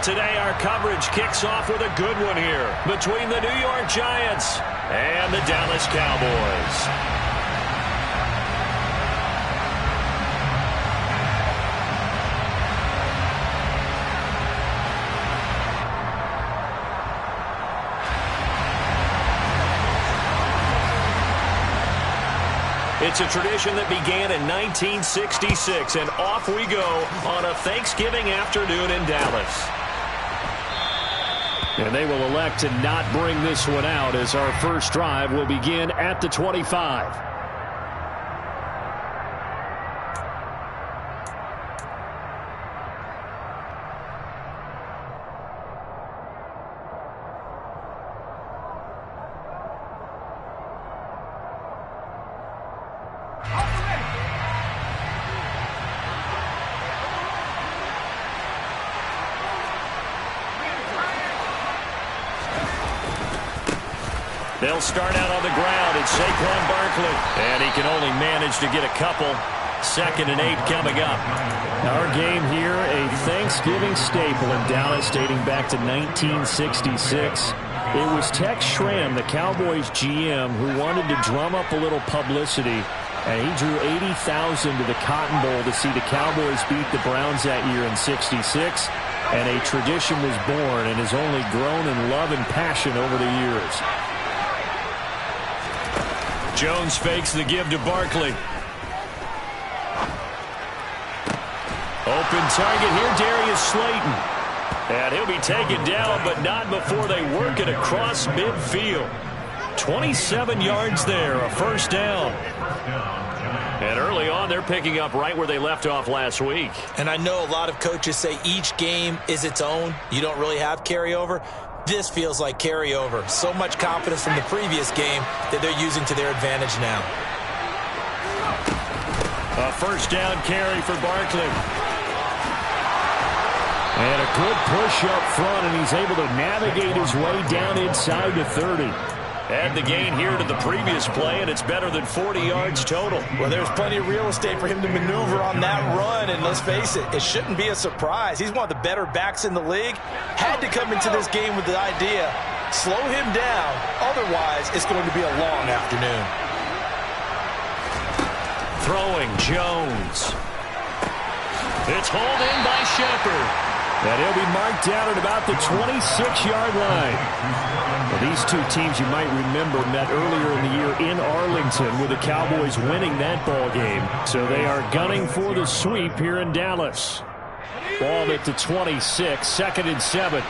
Today, our coverage kicks off with a good one here between the New York Giants and the Dallas Cowboys. It's a tradition that began in 1966, and off we go on a Thanksgiving afternoon in Dallas. And they will elect to not bring this one out as our first drive will begin at the 25. They'll start out on the ground. It's Saquon Barkley. And he can only manage to get a couple. 2nd and 8 coming up. Our game here, a Thanksgiving staple in Dallas dating back to 1966. It was Tex Schramm, the Cowboys GM, who wanted to drum up a little publicity. And he drew 80,000 to the Cotton Bowl to see the Cowboys beat the Browns that year in 66. And a tradition was born and has only grown in love and passion over the years. Jones fakes the give to Barkley. Open target here, Darius Slayton. And he'll be taken down, but not before they work it across midfield. 27 yards there, a first down. And early on, they're picking up right where they left off last week. And I know a lot of coaches say each game is its own. You don't really have carryover. This feels like carryover. So much confidence from the previous game that they're using to their advantage now. A first down carry for Barkley. And a good push up front, and he's able to navigate his way down inside the 30. Add the gain here to the previous play, and it's better than 40 yards total. Well, there's plenty of real estate for him to maneuver on that run, and let's face it, it shouldn't be a surprise. He's one of the better backs in the league. Had to come into this game with the idea, slow him down, otherwise it's going to be a long afternoon. Throwing Jones. It's hauled in by Shepard. And he'll be marked down at about the 26-yard line. Well, these two teams, you might remember, met earlier in the year in Arlington with the Cowboys winning that ball game. So they are gunning for the sweep here in Dallas. Ball at the 26, 2nd and 7.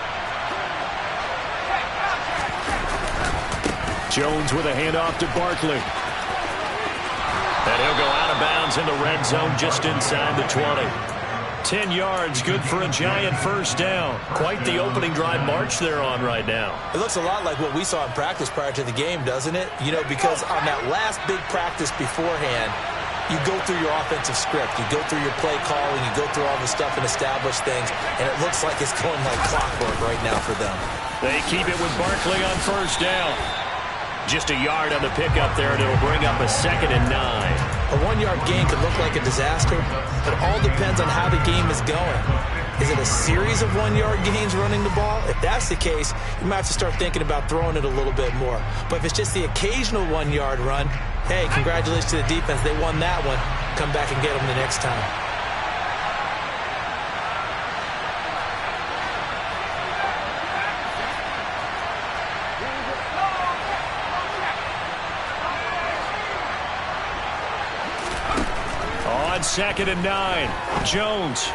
Jones with a handoff to Barkley. And he'll go out of bounds in the red zone just inside the 20. 10 yards, good for a Giant first down. Quite the opening drive march they're on right now. It looks a lot like what we saw in practice prior to the game, doesn't it? You know, because on that last big practice beforehand, you go through your offensive script. You go through your play calling. You go through all the stuff and establish things. And it looks like it's going like clockwork right now for them. They keep it with Barkley on first down. Just a yard on the pickup there, and it'll bring up a 2nd and 9. A 1-yard gain could look like a disaster. It all depends on how the game is going. Is it a series of 1-yard gains running the ball? If that's the case, you might have to start thinking about throwing it a little bit more. But if it's just the occasional 1-yard run, hey, congratulations to the defense. They won that one. Come back and get them the next time. On 2nd and 9, Jones.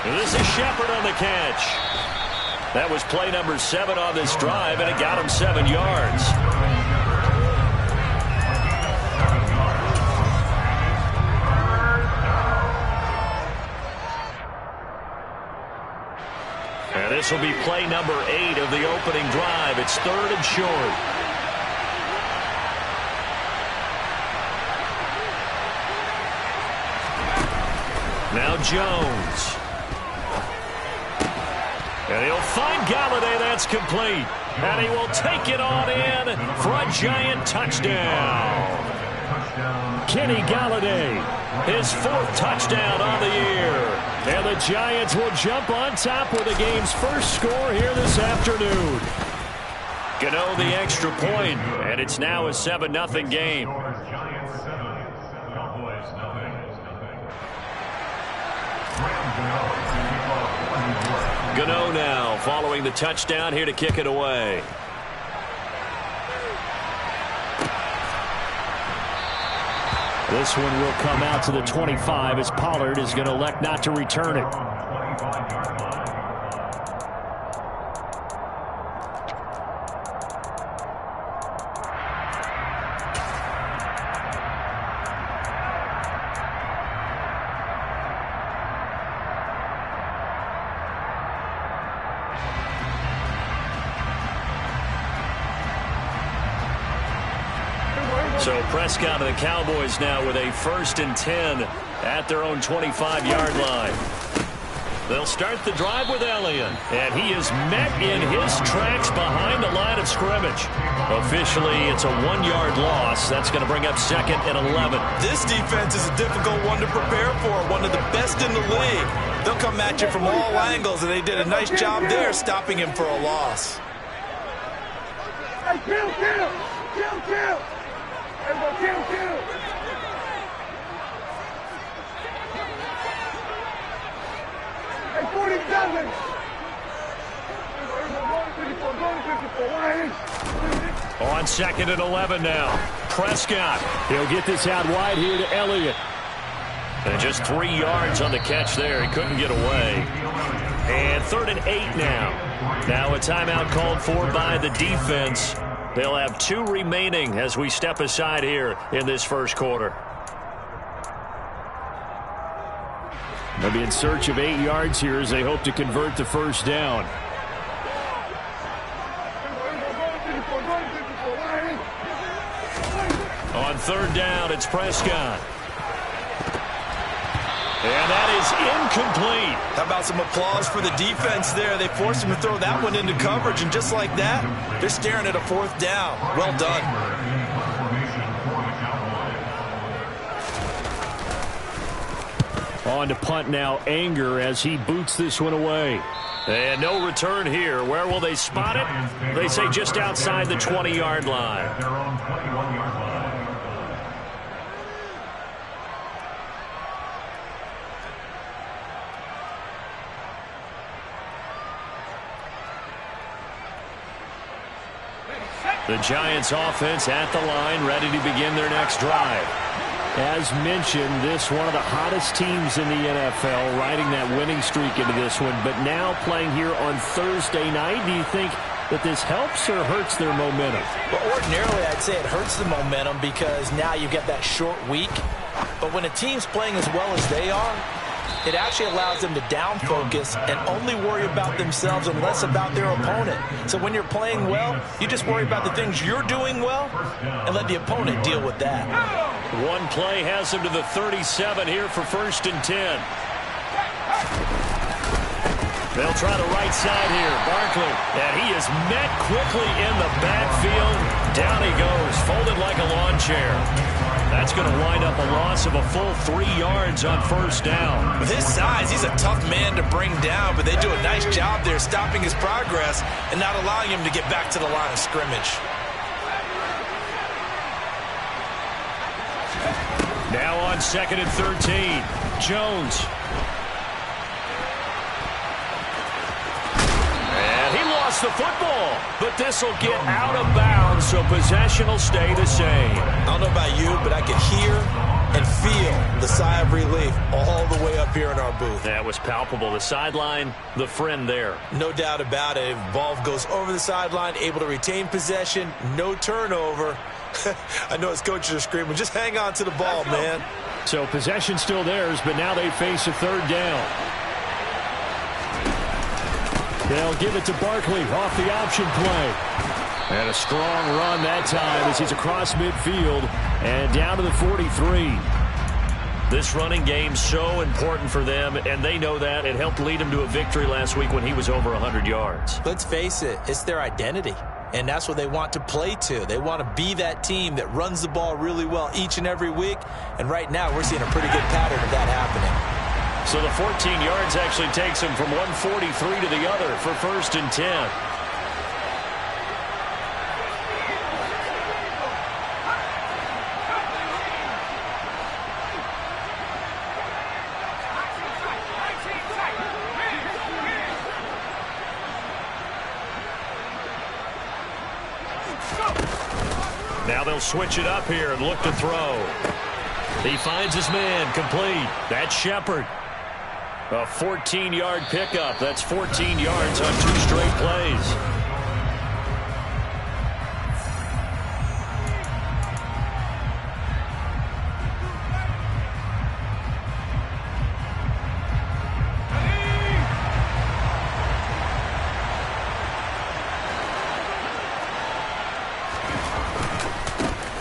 This is Shepard on the catch. That was play number 7 on this drive, and it got him 7 yards. And this will be play number 8 of the opening drive. It's 3rd and short. Now Jones. And he'll find Galladay. That's complete. And he will take it on in for a Giant touchdown. Kenny Galladay, his 4th touchdown on the year. And the Giants will jump on top with the game's first score here this afternoon. Gano the extra point, and it's now a 7-0 game. Gano now following the touchdown here to kick it away. This one will come out to the 25 as Pollard is going to elect not to return it. So Prescott and the Cowboys now with a 1st and 10 at their own 25-yard line. They'll start the drive with Elliott, and he is met in his tracks behind the line of scrimmage. Officially, it's a 1-yard loss. That's going to bring up 2nd and 11. This defense is a difficult one to prepare for, one of the best in the league. They'll come at you from all angles, and they did a nice job there stopping him for a loss. Hey, kill! Everybody kill! Hey, 47! On 2nd and 11 now. Prescott. He'll get this out wide here to Elliott. And just 3 yards on the catch there. He couldn't get away. And 3rd and 8 now. Now a timeout called for by the defense. They'll have 2 remaining as we step aside here in this first quarter. They'll be in search of 8 yards here as they hope to convert the first down. On 3rd down, it's Prescott. And that is incomplete. How about some applause for the defense there? They forced him to throw that one into coverage, and just like that, they're staring at a 4th down. Well done. On to punt now, Anger as he boots this one away. And no return here. Where will they spot it? They say just outside the 20-yard line. The Giants offense at the line, ready to begin their next drive. As mentioned, this one of the hottest teams in the NFL, riding that winning streak into this one, but now playing here on Thursday night. Do you think that this helps or hurts their momentum? Well, ordinarily, I'd say it hurts the momentum because now you get that short week. But when a team's playing as well as they are, it actually allows them to down focus and only worry about themselves and less about their opponent. So when you're playing well, you just worry about the things you're doing well and let the opponent deal with that. One play has him to the 37 here for 1st and 10. They'll try the right side here. Barkley, and he is met quickly in the backfield. Down he goes, folded like a lawn chair. That's going to wind up a loss of a full 3 yards on 1st down. With his size, he's a tough man to bring down, but they do a nice job there stopping his progress and not allowing him to get back to the line of scrimmage. Now on 2nd and 13, Jones. And he lost the football, but this will get out of bounds, so possession will stay the same. I don't know about you, but I could hear and feel the sigh of relief all the way up here in our booth. That was palpable. The sideline, the friend there. No doubt about it. Ball goes over the sideline, able to retain possession, no turnover. I know his coaches are screaming, just hang on to the ball, man. So possession still theirs, but now they face a 3rd down. They'll give it to Barkley off the option play. And a strong run that time as he's across midfield and down to the 43. This running game's so important for them, and they know that. It helped lead them to a victory last week when he was over 100 yards. Let's face it, it's their identity. And that's what they want to play to. They want to be that team that runs the ball really well each and every week. And right now, we're seeing a pretty good pattern of that happening. So the 14 yards actually takes him from 143 to the other for 1st and 10. Now they'll switch it up here and look to throw. He finds his man, complete. That's Shepard. A 14-yard pickup. That's 14 yards on 2 straight plays.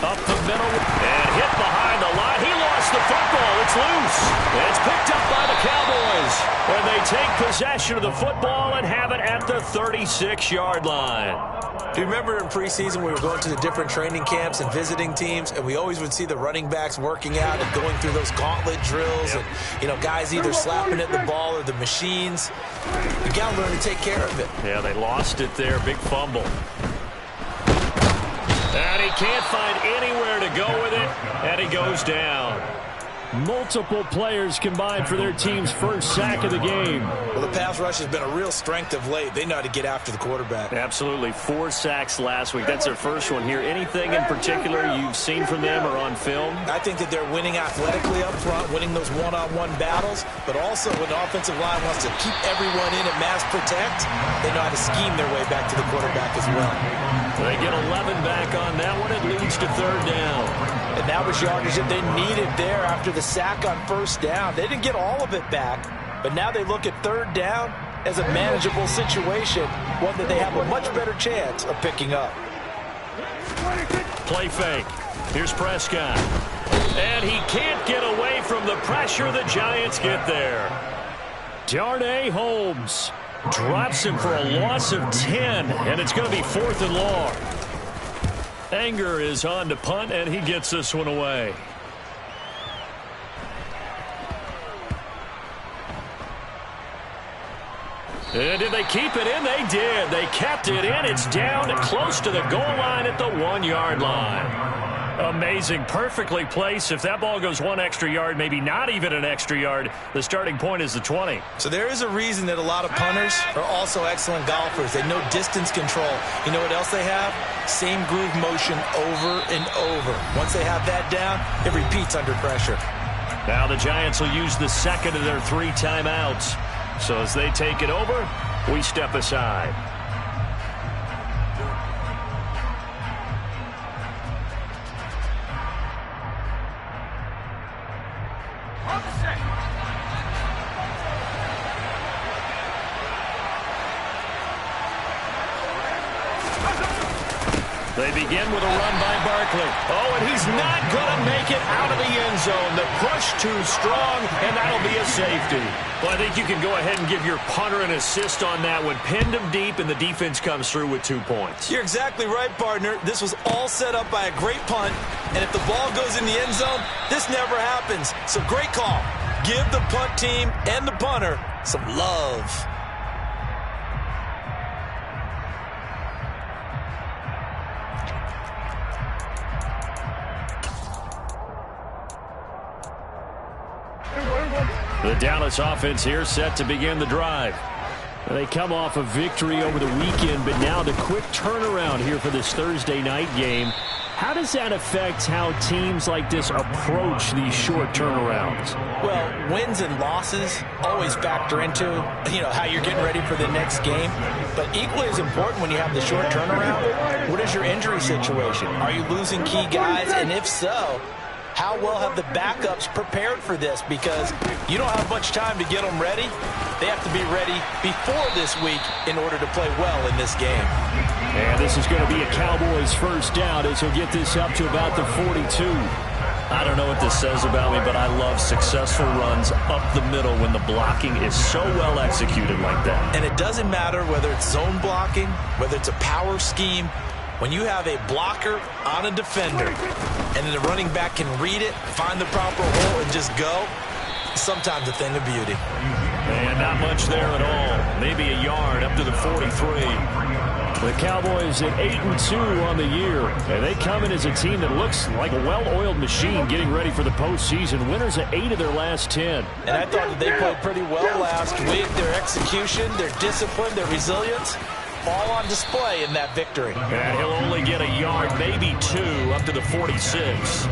Up the middle and hit behind the line. He lost the football. It's loose. It's picked up by the Cowboys. And they take possession of the football and have it at the 36-yard line. Do you remember in preseason we were going to the different training camps and visiting teams, and we always would see the running backs working out and going through those gauntlet drills, and, you know, guys either slapping at the ball or the machines. You got to learn to take care of it. Yeah, they lost it there. Big fumble. And he can't find anywhere to go with it, and he goes down. Multiple players combined for their team's first sack of the game. Well, the pass rush has been a real strength of late. They know how to get after the quarterback. Absolutely. 4 sacks last week. That's their first one here. Anything in particular you've seen from them or on film? I think that they're winning athletically up front, winning those one-on-one battles, but also when the offensive line wants to keep everyone in and mass protect, they know how to scheme their way back to the quarterback as well. They get 11 back on that one. It leads to 3rd down. And that was yardage that they needed there after the sack on 1st down. They didn't get all of it back, but now they look at 3rd down as a manageable situation, one that they have a much better chance of picking up. Play fake. Here's Prescott. And he can't get away from the pressure. The Giants get there. Darnay Holmes drops him for a loss of 10, and it's going to be 4th and long. Anger is on to punt, and he gets this one away. And did they keep it in? They did. They kept it in. It's down close to the goal line at the 1-yard line. Amazing. Perfectly placed. If that ball goes 1 extra yard, maybe not even an extra yard, the starting point is the 20. So there is a reason that a lot of punters are also excellent golfers. They know distance control. You know what else they have? Same groove motion over and over. Once they have that down, it repeats under pressure. Now the Giants will use the second of their 3 timeouts. So as they take it over, we step aside. They begin with a run by Barkley. Oh, and he's not going to make it out of the end zone. The push too strong, and that'll be a safety. Well, I think you can go ahead and give your punter an assist on that one. Pinned him deep, and the defense comes through with 2 points. You're exactly right, partner. This was all set up by a great punt, and if the ball goes in the end zone, this never happens. So great call. Give the punt team and the punter some love. The Dallas offense here set to begin the drive. They come off a victory over the weekend, but now the quick turnaround here for this Thursday night game. How does that affect how teams like this approach these short turnarounds? Well, wins and losses always factor into, how you're getting ready for the next game. But equally as important when you have the short turnaround, what is your injury situation? Are you losing key guys? And if so, how well have the backups prepared for this? Because you don't have much time to get them ready. They have to be ready before this week in order to play well in this game. And this is going to be a Cowboys first down as he'll get this up to about the 42. I don't know what this says about me, but I love successful runs up the middle when the blocking is so well executed like that. And it doesn't matter whether it's zone blocking, whether it's a power scheme. When you have a blocker on a defender and then the running back can read it, find the proper hole, and just go, sometimes a thing of beauty. And not much there at all. Maybe a yard up to the 43. The Cowboys at 8-2 on the year. And they come in as a team that looks like a well-oiled machine getting ready for the postseason. Winners at 8 of their last 10. And I thought that they played pretty well last week. Their execution, their discipline, their resilience, all on display in that victory. And he'll only get a yard, maybe 2, up to the 46.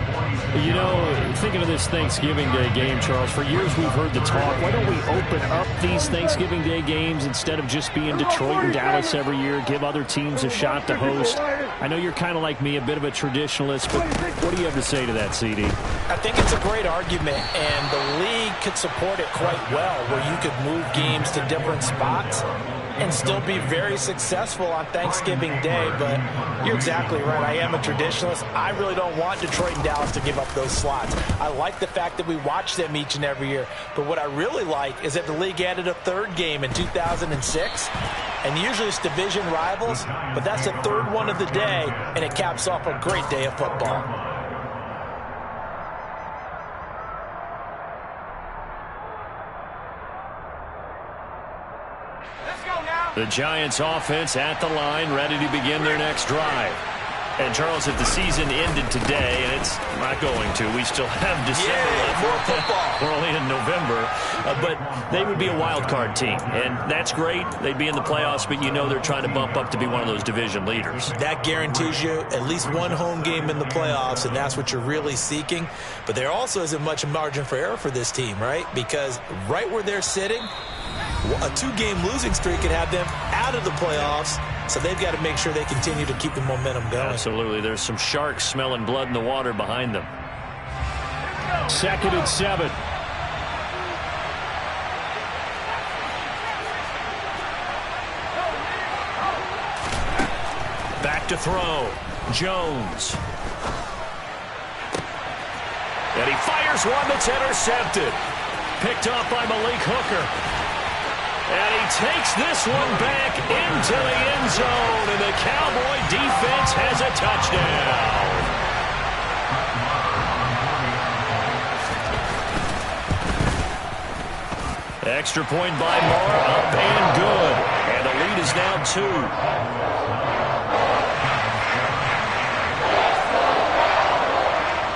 You know, thinking of this Thanksgiving Day game, Charles, for years we've heard the talk, why don't we open up these Thanksgiving Day games instead of just being Detroit and Dallas every year, give other teams a shot to host? I know you're kind of like me, a bit of a traditionalist, but what do you have to say to that, CD? I think it's a great argument, and the league could support it quite well, where you could move games to different spots and still be very successful on Thanksgiving Day. But you're exactly right. I am a traditionalist. I really don't want Detroit and Dallas to give up those slots. I like the fact that we watch them each and every year. But what I really like is that the league added a third game in 2006. And usually it's division rivals, but that's the third one of the day, and it caps off a great day of football. The Giants offense at the line, ready to begin their next drive. And, Charles, if the season ended today, and it's not going to, we still have December left. More football. We're only in November. But they would be a wild card team, and that's great. They'd be in the playoffs, but you know they're trying to bump up to be one of those division leaders. That guarantees you at least one home game in the playoffs, and that's what you're really seeking. But there also isn't much margin for error for this team, right? Because right where they're sitting, a 2-game losing streak could have them out of the playoffs, so they've got to make sure they continue to keep the momentum going. Absolutely. There's some sharks smelling blood in the water behind them. 2nd and 7. Back to throw. Jones. And he fires one that's intercepted. Picked off by Malik Hooker. And he takes this one back into the end zone, and the Cowboy defense has a touchdown. Extra point by Moore, up and good. And the lead is now 2.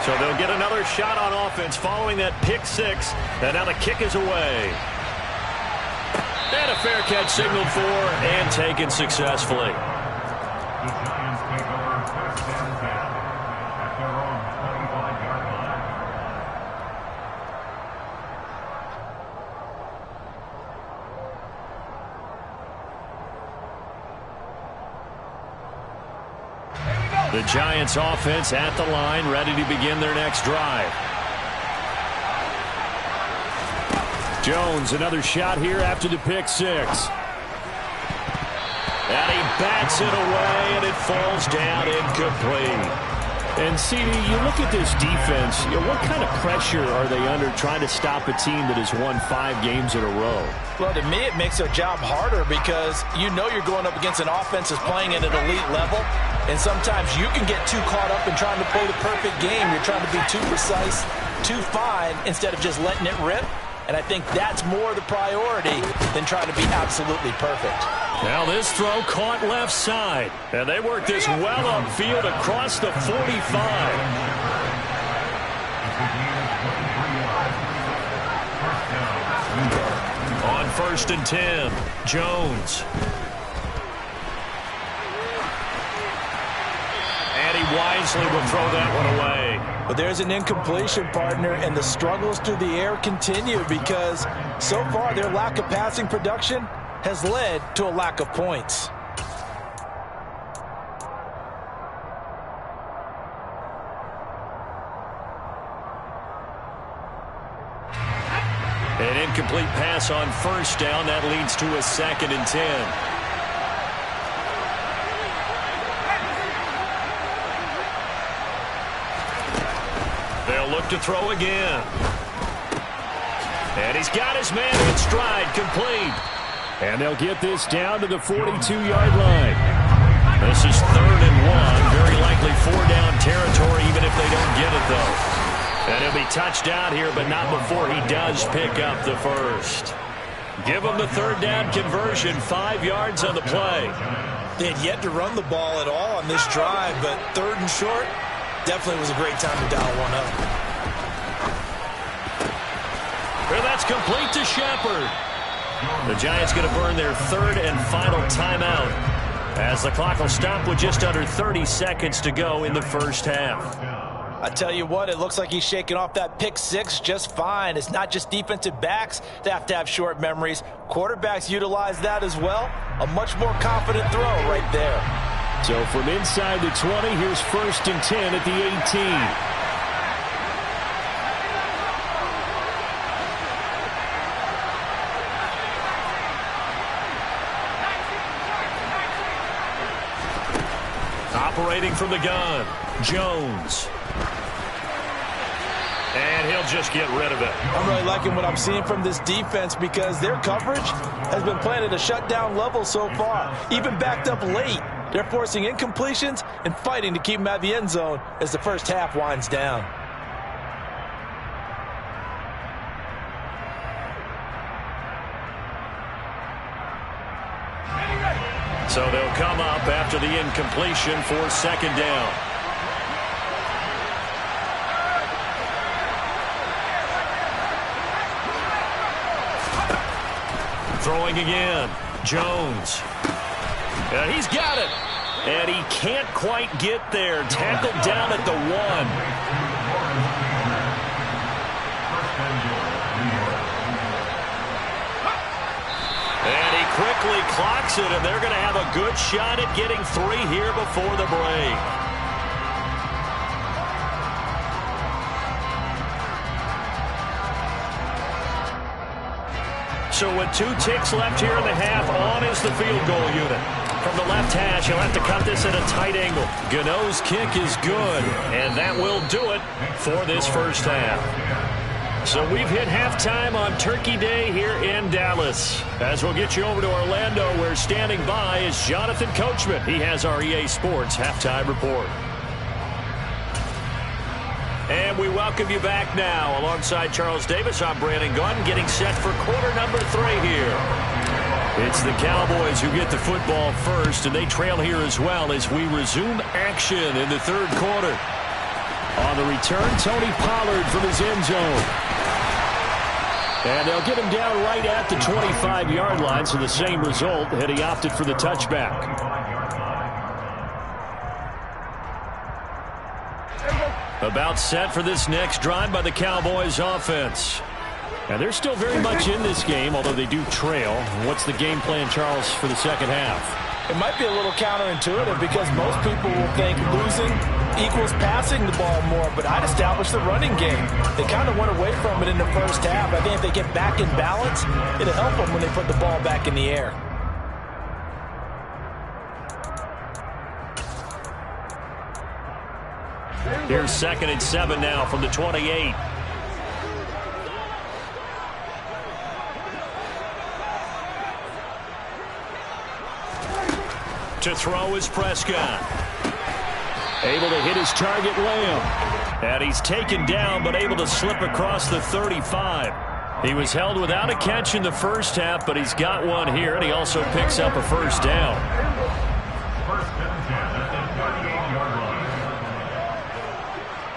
So they'll get another shot on offense following that pick 6, and now the kick is away. And a fair catch signaled for and taken successfully. The Giants offense at the line, ready to begin their next drive. Jones, another shot here after the pick 6. And he bats it away, and it falls down incomplete. And, CD, you look at this defense, what kind of pressure are they under trying to stop a team that has won 5 games in a row? Well, to me, it makes their job harder because you know you're going up against an offense that's playing at an elite level, and sometimes you can get too caught up in trying to play the perfect game. You're trying to be too precise, too fine, instead of just letting it rip. And I think that's more the priority than trying to be absolutely perfect. Now this throw caught left side. And they work this well upfield across the 45. On 1st and 10, Jones. And he wisely will throw that one away. But there's an incompletion, partner, and the struggles through the air continue because so far their lack of passing production has led to a lack of points. An incomplete pass on 1st down. That leads to a 2nd and 10. They'll look to throw again. And he's got his man in stride, complete. And they'll get this down to the 42-yard line. This is 3rd and 1. Very likely 4-down territory, even if they don't get it, though. And he'll be touched down here, but not before he does pick up the first. Give him the third down conversion, 5 yards on the play. They had yet to run the ball at all on this drive, but third and short definitely was a great time to dial one up. Well, that's complete to Shepard. The Giants going to burn their third and final timeout as the clock will stop with just under 30 seconds to go in the first half. I tell you what, it looks like he's shaking off that pick six just fine. It's not just defensive backs that have short memories. Quarterbacks utilize that as well. A much more confident throw right there. So from inside the 20, here's 1st and 10 at the 18. Operating from the gun, Jones. And he'll just get rid of it. I'm really liking what I'm seeing from this defense because their coverage has been playing at a shutdown level so far. Even backed up late, they're forcing incompletions and fighting to keep them out of the end zone as the first half winds down. So they'll come up after the incompletion for 2nd down. Throwing again, Jones. And he's got it. And he can't quite get there. Tackled down at the 1. And he quickly clocks it, and they're going to have a good shot at getting 3 here before the break. So with 2 ticks left here in the half, on is the field goal unit. From the left hash, he'll have to cut this at a tight angle. Gano's kick is good, and that will do it for this first half. So we've hit halftime on Turkey Day here in Dallas. As we'll get you over to Orlando, where standing by is Jonathan Coachman. He has our EA Sports halftime report. And we welcome you back now. Alongside Charles Davis, I'm Brandon Gunn, getting set for quarter number 3 here. It's the Cowboys who get the football first, and they trail here as well as we resume action in the 3rd quarter. On the return, Tony Pollard from his end zone. And they'll get him down right at the 25-yard line, so the same result had he opted for the touchback. About set for this next drive by the Cowboys offense. And they're still very much in this game, although they do trail. What's the game plan, Charles, for the second half? It might be a little counterintuitive because most people will think losing equals passing the ball more, but I'd establish the running game. They kind of went away from it in the first half. I think if they get back in balance, it'll help them when they put the ball back in the air. Here's 2nd and 7 now from the 28. To throw is Prescott. Able to hit his target, Lamb. And he's taken down, but able to slip across the 35. He was held without a catch in the first half, but he's got one here, and he also picks up a first down.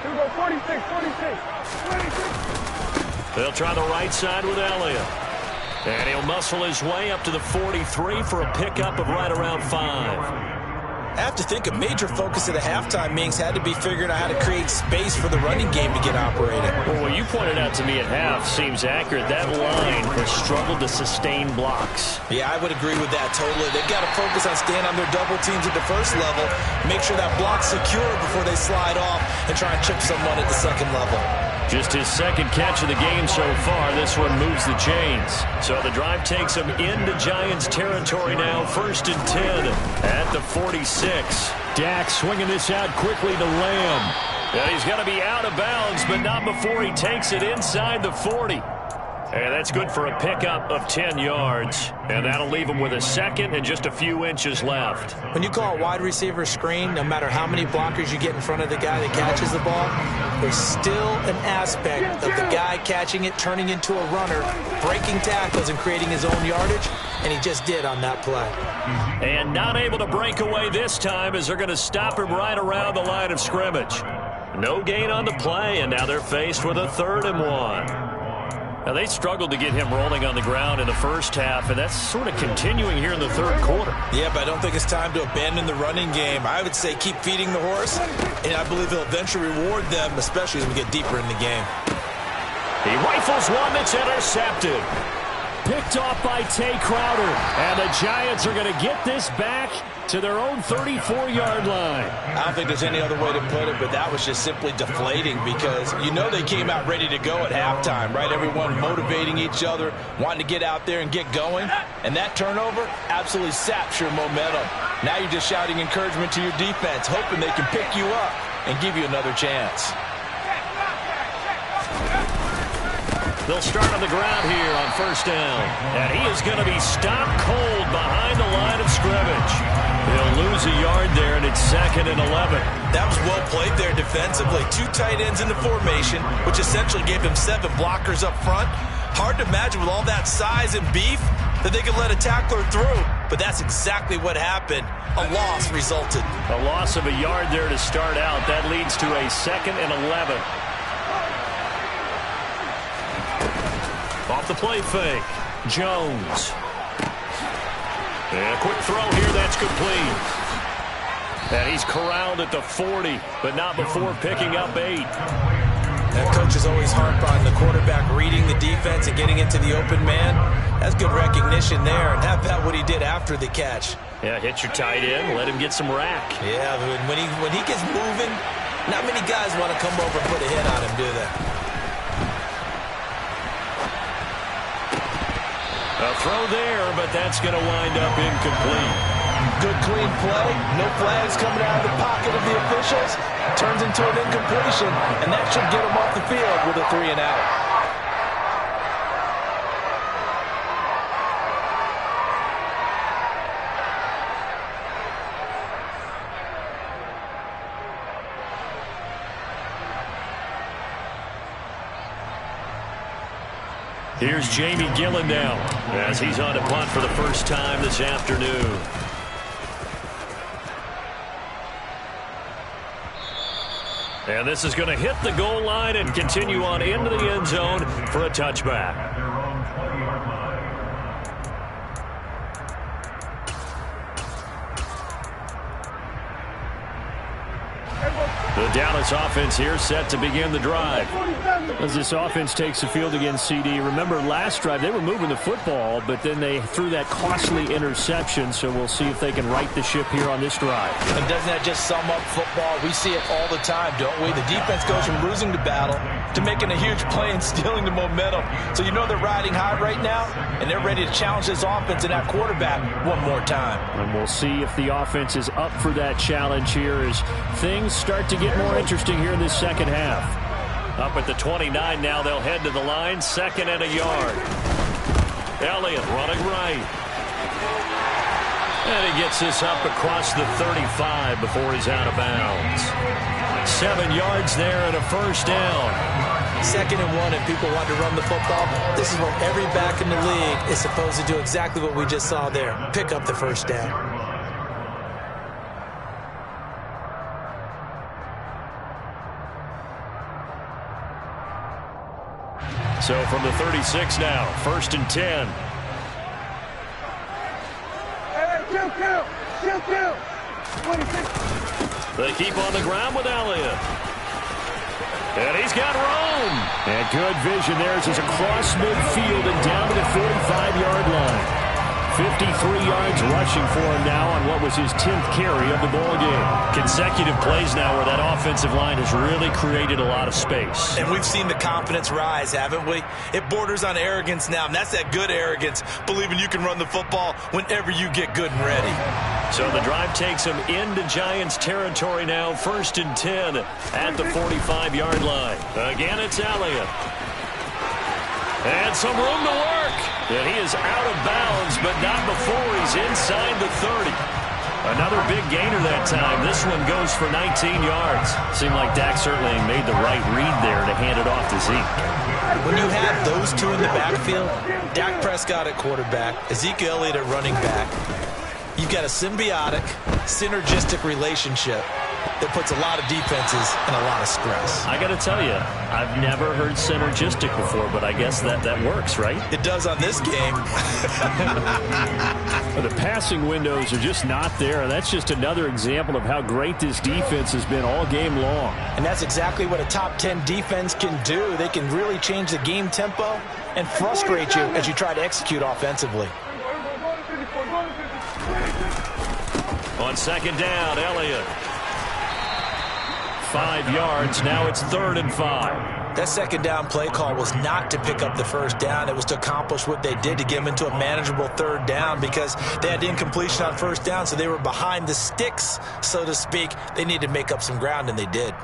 Here we go, 46, 46, 26. They'll try the right side with Elliott. And he'll muscle his way up to the 43 for a pickup of right around 5. I have to think a major focus of the halftime meetings had to be figuring out how to create space for the running game to get operating. Well, what you pointed out to me at half seems accurate. That line has struggled to sustain blocks. Yeah, I would agree with that totally. They've got to focus on staying on their double teams at the first level, make sure that block's secure before they slide off and try and chip someone at the second level. Just his 2nd catch of the game so far. This one moves the chains. So the drive takes him into Giants territory now. 1st and 10 at the 46. Dak swinging this out quickly to Lamb. And he's going to be out of bounds, but not before he takes it inside the 40. And that's good for a pickup of 10 yards. And that'll leave him with a second and just a few inches left. When you call a wide receiver screen, no matter how many blockers you get in front of the guy that catches the ball, there's still an aspect of the guy catching it, turning into a runner, breaking tackles and creating his own yardage, and he just did on that play. And not able to break away this time as they're going to stop him right around the line of scrimmage. No gain on the play, and now they're faced with a 3rd and 1. Now, they struggled to get him rolling on the ground in the first half, and that's sort of continuing here in the 3rd quarter. Yeah, but I don't think it's time to abandon the running game. I would say keep feeding the horse, and I believe he'll eventually reward them, especially as we get deeper in the game. He rifles one that's intercepted. Picked off by Tay Crowder, and the Giants are going to get this back to their own 34-yard line. I don't think there's any other way to put it, but that was just simply deflating because you know they came out ready to go at halftime, right? Everyone motivating each other, wanting to get out there and get going, and that turnover absolutely saps your momentum. Now you're just shouting encouragement to your defense, hoping they can pick you up and give you another chance. They'll start on the ground here on 1st down. And he is going to be stopped cold behind the line of scrimmage. He'll lose a yard there, and it's 2nd and 11. That was well played there defensively. 2 tight ends in the formation, which essentially gave him 7 blockers up front. Hard to imagine with all that size and beef that they could let a tackler through. But that's exactly what happened. A loss resulted. A loss of a yard there to start out. That leads to a 2nd and 11. Off the play fake. Jones. And a quick throw here. That's complete. And he's corralled at the 40, but not before picking up 8. That coach is always harp on the quarterback reading the defense and getting into the open man. That's good recognition there. And how about what he did after the catch? Yeah, hit your tight end. Let him get some rack. Yeah, when he gets moving, not many guys want to come over and put a hit on him, do they? A throw there, but that's going to wind up incomplete. Good clean play. No flags coming out of the pocket of the officials. Turns into an incompletion, and that should get him off the field with a 3 and out. Here's Jamie Gillen now as he's on to punt for the first time this afternoon. And this is going to hit the goal line and continue on into the end zone for a touchback. The Dallas offense here set to begin the drive. As this offense takes the field against CD, remember last drive they were moving the football, but then they threw that costly interception, so we'll see if they can right the ship here on this drive. And doesn't that just sum up football? We see it all the time, don't we? The defense goes from losing the battle to making a huge play and stealing the momentum. So you know they're riding high right now, and they're ready to challenge this offense and that quarterback one more time. And we'll see if the offense is up for that challenge here as things start to get more interesting here in this second half. Up at the 29 now, they'll head to the line, 2nd and a yard. Elliott running right. And he gets this up across the 35 before he's out of bounds. 7 yards there and a 1st down. 2nd and 1, and people want to run the football. This is what every back in the league is supposed to do, exactly what we just saw there. Pick up the 1st down. So from the 36 now, 1st and 10. Kill. 26. They keep on the ground with Elliott. And he's got room. And good vision there as he's across midfield and down to the 45-yard line. 53 yards rushing for him now on what was his 10th carry of the ball game. Consecutive plays now where that offensive line has really created a lot of space. And we've seen the confidence rise, haven't we? It borders on arrogance now, and that's that good arrogance, believing you can run the football whenever you get good and ready. So the drive takes him into Giants territory now, 1st and 10 at the 45-yard line. Again, it's Elliott. And some room to work. And he is out of bounds, but not before he's inside the 30. Another big gainer that time. This one goes for 19 yards. Seemed like Dak certainly made the right read there to hand it off to Zeke. When you have those two in the backfield, Dak Prescott at quarterback, Ezekiel Elliott at running back, you've got a symbiotic, synergistic relationship that puts a lot of defenses in a lot of stress. I got to tell you, I've never heard synergistic before, but I guess that works, right? It does on this game. The passing windows are just not there. That's just another example of how great this defense has been all game long. And that's exactly what a top 10 defense can do. They can really change the game tempo and frustrate you as you try to execute offensively. On second down, Elliott. 5 yards. Now it's 3rd and 5. That second down play call was not to pick up the first down. It was to accomplish what they did to get them into a manageable 3rd down because they had incompletion on first down, so they were behind the sticks, so to speak. They needed to make up some ground, and they did.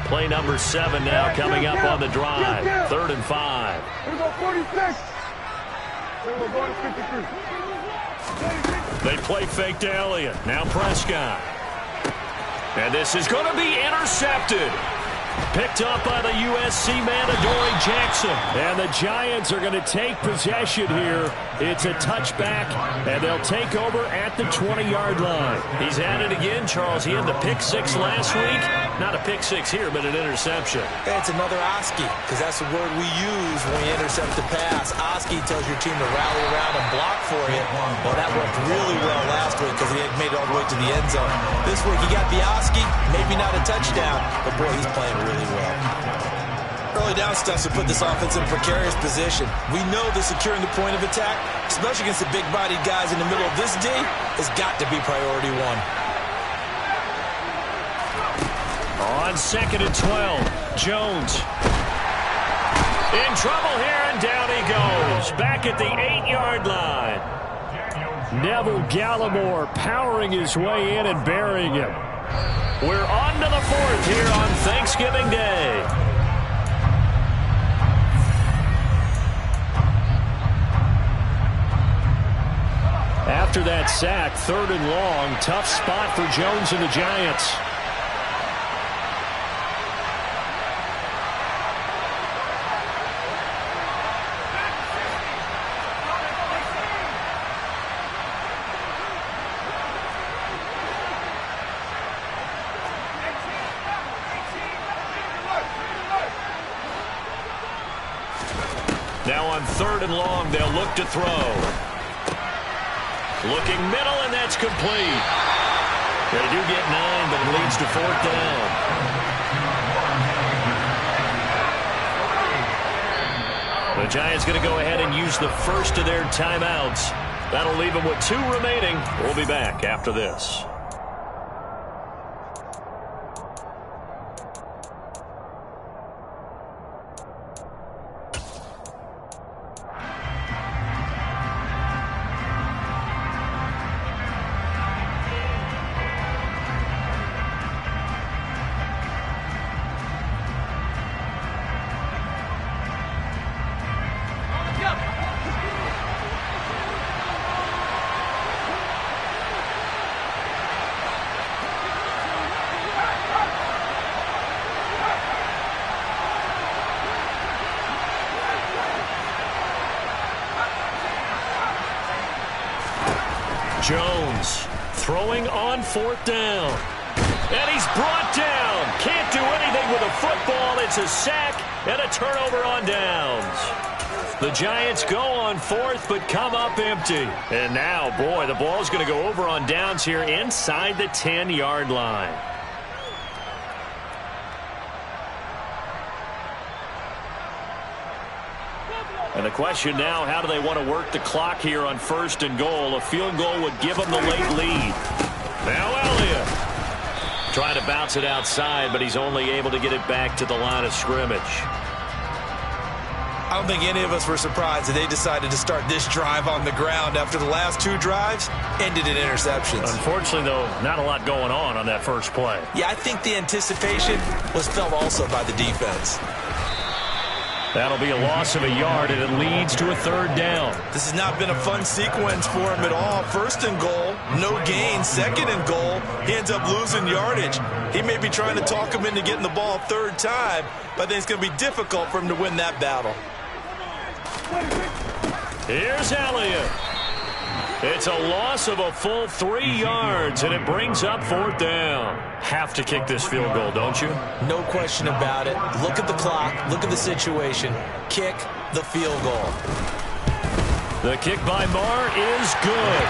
Play number 7 now coming up on the drive. 3rd and 5. Here we go, 46. Here we go, going to 53. They play fake to Elliott. Now Prescott. And this is going to be intercepted. Picked up by the USC man, Adoree Jackson. And the Giants are going to take possession here. It's a touchback, and they'll take over at the 20-yard line. He's at it again, Charles. He had the pick 6 last week. Not a pick 6 here, but an interception. It's another Oski, because that's the word we use when we intercept the pass. Oski tells your team to rally around and block for you. Well, that worked really well last week because he had made it all the way to the end zone. This week, he got the Oski, maybe not a touchdown, but boy, he's playing really well. Early down stuff to put this offense in a precarious position. We know that securing the point of attack, especially against the big-bodied guys in the middle of this D, has got to be priority 1. On 2nd and 12, Jones. In trouble here, and down he goes. Back at the 8-yard line. Neville Gallimore powering his way in and burying him. We're on to the 4th here on Thanksgiving Day. After that sack, 3rd and long, tough spot for Jones and the Giants. Now on 3rd and long, they'll look to throw. Looking middle, and that's complete. They do get 9, but it leads to 4th down. The Giants going to go ahead and use the first of their timeouts. That'll leave them with 2 remaining. We'll be back after this. Jones throwing on 4th down. And he's brought down. Can't do anything with a football. It's a sack and a turnover on downs. The Giants go on 4th, but come up empty. And now, boy, the ball's going to go over on downs here inside the 10-yard line. And the question now, how do they want to work the clock here on 1st and goal? A field goal would give them the late lead. Now Elliott trying to bounce it outside, but he's only able to get it back to the line of scrimmage. I'm think any of us were surprised that they decided to start this drive on the ground after the last 2 drives ended in interceptions. Unfortunately, though, not a lot going on that first play. Yeah, I think the anticipation was felt also by the defense. That'll be a loss of a yard, and it leads to a 3rd down. This has not been a fun sequence for him at all. 1st and goal, no gain. 2nd and goal, he ends up losing yardage. He may be trying to talk him into getting the ball 3rd time, but I think it's going to be difficult for him to win that battle. Here's Elliott. It's a loss of a full 3 yards, and it brings up 4th down. Have to kick this field goal, don't you? No question about it. Look at the clock. Look at the situation. Kick the field goal. The kick by Marr is good.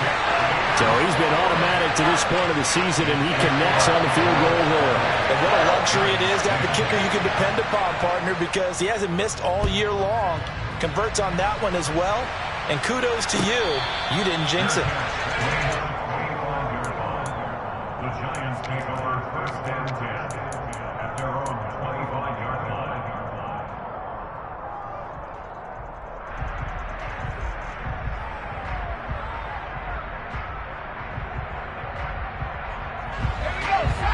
So he's been automatic to this point of the season, and he connects on the field goal there. And what a luxury it is to have a kicker you can depend upon, partner, because he hasn't missed all year long. Converts on that one as well. And kudos to you. You didn't jinx it. The Giants take over 1st and 10 at their own 25-yard line.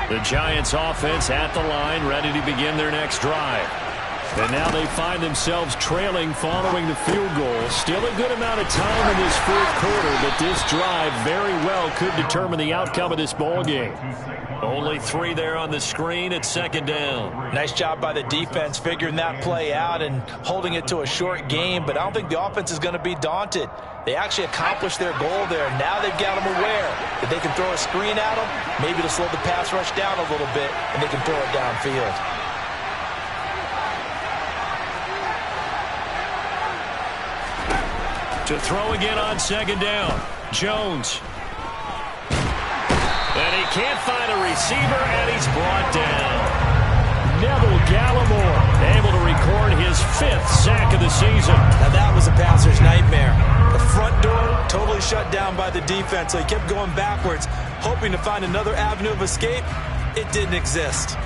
The Giants offense at the line, ready to begin their next drive. And now they find themselves trailing following the field goal. Still a good amount of time in this 4th quarter, but this drive very well could determine the outcome of this ball game. Only 3 there on the screen at 2nd down. Nice job by the defense figuring that play out and holding it to a short game, but I don't think the offense is going to be daunted. They actually accomplished their goal there. Now they've got them aware that they can throw a screen at them, maybe to slow the pass rush down a little bit, and they can throw it downfield. To throw again on 2nd down. Jones. And he can't find a receiver, and he's brought down. Neville Gallimore Able to record his 5th sack of the season. Now that was a passer's nightmare. The front door totally shut down by the defense, so he kept going backwards, hoping to find another avenue of escape. It didn't exist.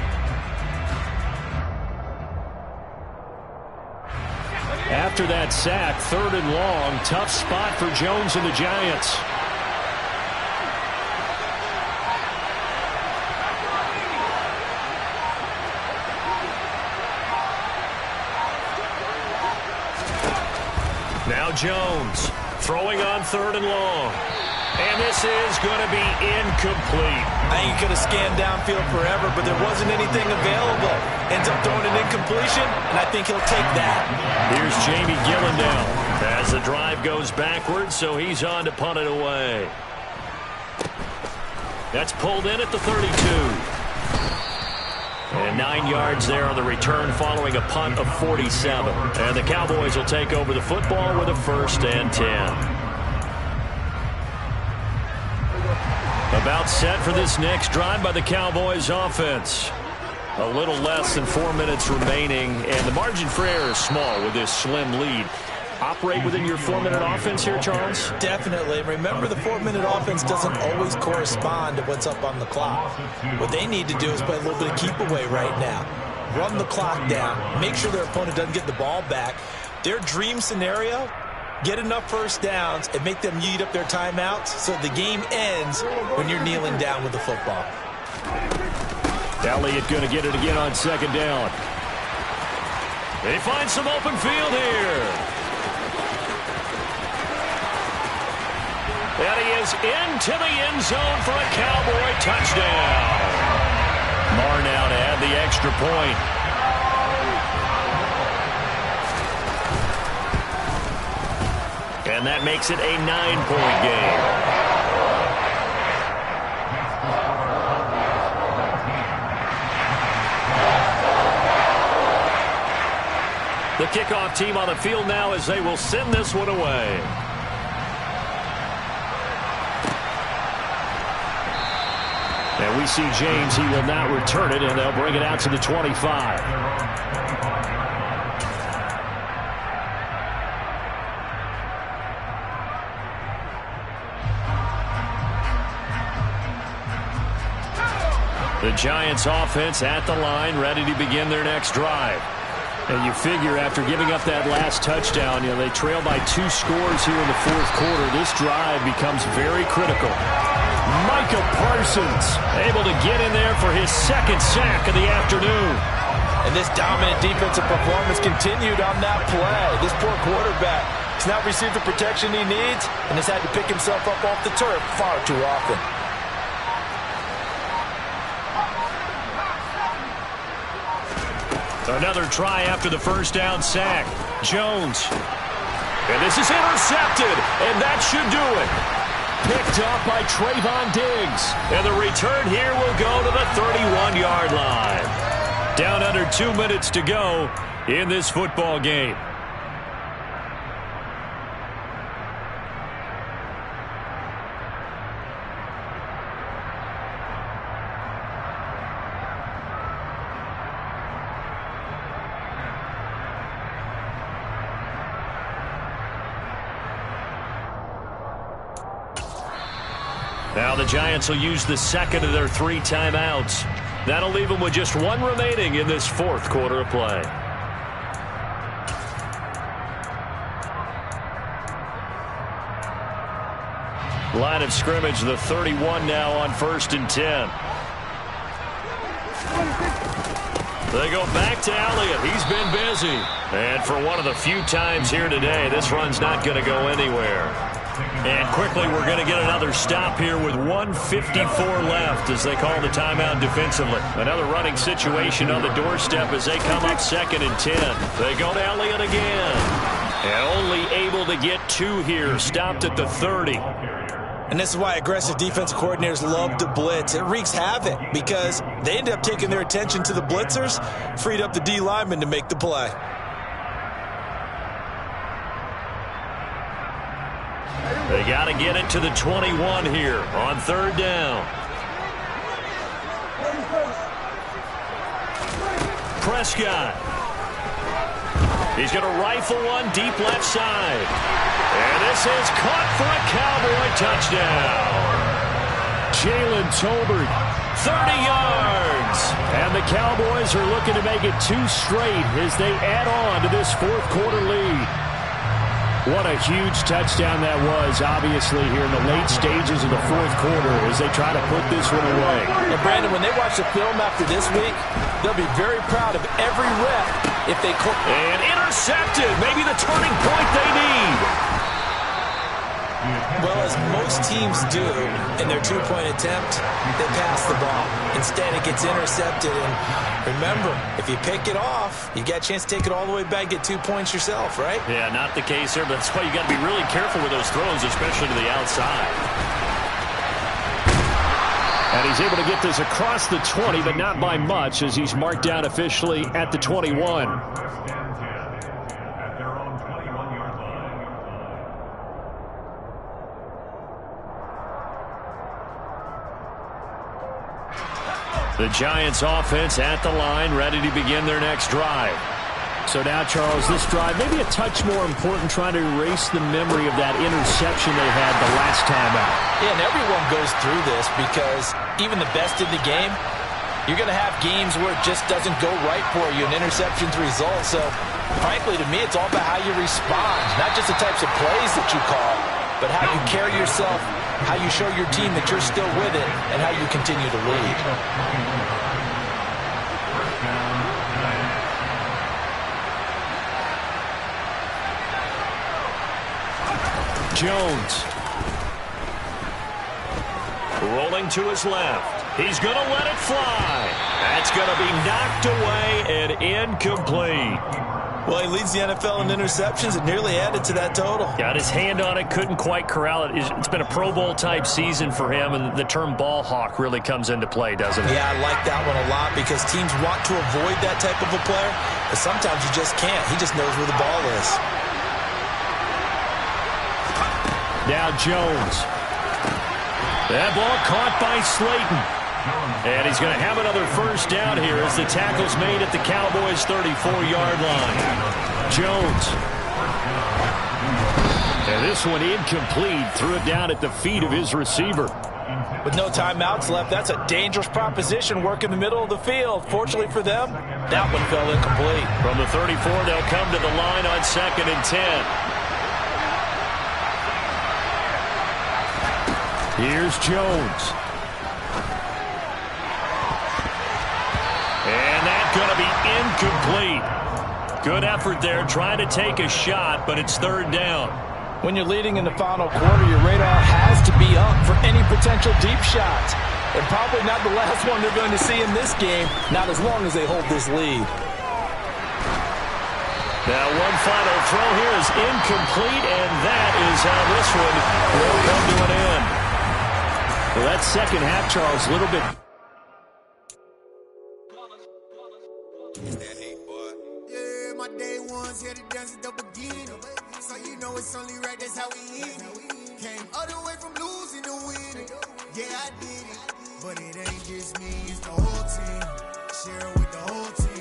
After that sack, 3rd and long, tough spot for Jones and the Giants. Now Jones throwing on 3rd and long. And this is going to be incomplete. I think he could have scanned downfield forever, but there wasn't anything available. Ends up throwing an incompletion, and I think he'll take that. Here's Jamie Gillendow as the drive goes backwards, so he's on to punt it away. That's pulled in at the 32. And 9 yards there on the return following a punt of 47. And the Cowboys will take over the football with a 1st and 10. About set for this next drive by the Cowboys offense. A little less than 4 minutes remaining, and the margin for error is small with this slim lead. Operate within your 4-minute offense here, Charles? Definitely. Remember, the 4-minute offense doesn't always correspond to what's up on the clock. What they need to do is play a little bit of keep away right now. Run the clock down. Make sure their opponent doesn't get the ball back. Their dream scenario, get enough 1st downs and make them eat up their timeouts so the game ends when you're kneeling down with the football. Elliott going to get it again on 2nd down. They find some open field here. And he is into the end zone for a Cowboy touchdown. Marr now to add the extra point. And that makes it a 9-point game. The kickoff team on the field now as they will send this one away. And we see James, he will not return it, and they'll bring it out to the 25. The Giants offense at the line, ready to begin their next drive. And you figure after giving up that last touchdown, they trail by 2 scores here in the fourth quarter. This drive becomes very critical. Micah Parsons able to get in there for his second sack of the afternoon. And this dominant defensive performance continued on that play. This poor quarterback has not received the protection he needs and has had to pick himself up off the turf far too often. Another try after the first down sack. Jones. And this is intercepted, and that should do it. Picked up by Trayvon Diggs. And the return here will go to the 31-yard line. Down under 2 minutes to go in this football game. Now the Giants will use the second of their 3 timeouts. That'll leave them with just 1 remaining in this fourth quarter of play. Line of scrimmage, the 31 now on 1st and 10. They go back to Elliott. He's been busy. And for one of the few times here today, this run's not going to go anywhere. And quickly, we're going to get another stop here with 1:54 left as they call the timeout defensively. Another running situation on the doorstep as they come up 2nd and 10. They go to Elliott again. And only able to get 2 here. Stopped at the 30. And this is why aggressive defensive coordinators love to blitz. It wreaks havoc because they end up taking their attention to the blitzers, freed up the D lineman to make the play. They got to get it to the 21 here on 3rd down. Prescott. He's going to rifle one deep left side. And this is caught for a Cowboy touchdown. Jalen Tolbert, 30 yards. And the Cowboys are looking to make it 2 straight as they add on to this fourth quarter lead. What a huge touchdown that was, obviously, here in the late stages of the fourth quarter as they try to put this one away. And, Brandon, when they watch the film after this week, they'll be very proud of every rep if they... And intercepted, maybe the turning point they need. Well, as most teams do in their 2-point attempt, they pass the ball. Instead, it gets intercepted. And remember, if you pick it off, you got a chance to take it all the way back, get 2 points yourself, right? Yeah, not the case here, but that's why you got to be really careful with those throws, especially to the outside. And he's able to get this across the 20, but not by much as he's marked down officially at the 21. The Giants offense at the line, ready to begin their next drive. So now, Charles, this drive maybe a touch more important, trying to erase the memory of that interception they had the last time out. Yeah, and everyone goes through this because even the best in the game, you're going to have games where it just doesn't go right for you, and interceptions result. So, frankly, to me, it's all about how you respond, not just the types of plays that you call, but how you carry yourself, how you show your team that you're still with it, and how you continue to lead. Jones. Rolling to his left. He's going to let it fly. That's going to be knocked away and incomplete. Well, he leads the NFL in interceptions and nearly added to that total. Got his hand on it, couldn't quite corral it. It's been a Pro Bowl-type season for him, and the term ball hawk really comes into play, doesn't it? Yeah, I like that one a lot because teams want to avoid that type of a player, but sometimes you just can't. He just knows where the ball is. Now Jones. That ball caught by Slayton. And he's going to have another first down here as the tackle's made at the Cowboys' 34-yard line. Jones. And this one incomplete. Threw it down at the feet of his receiver. With no timeouts left, that's a dangerous proposition. Work in the middle of the field. Fortunately for them, that one fell incomplete. From the 34, they'll come to the line on 2nd and 10. Here's Jones. And that's going to be incomplete. Good effort there, trying to take a shot, but it's 3rd down. When you're leading in the final quarter, your radar has to be up for any potential deep shots. And probably not the last one they're going to see in this game, not as long as they hold this lead. Now one final throw here is incomplete, and that is how this one will come to an end. Well, that second half, Charles, a little bit. Yeah, my day ones here to dance at the beginning. So you know it's only right, that's how we eat. Came all the way from losing to winning. Yeah, I did it. But it ain't just me, it's the whole team. Share it with the whole team.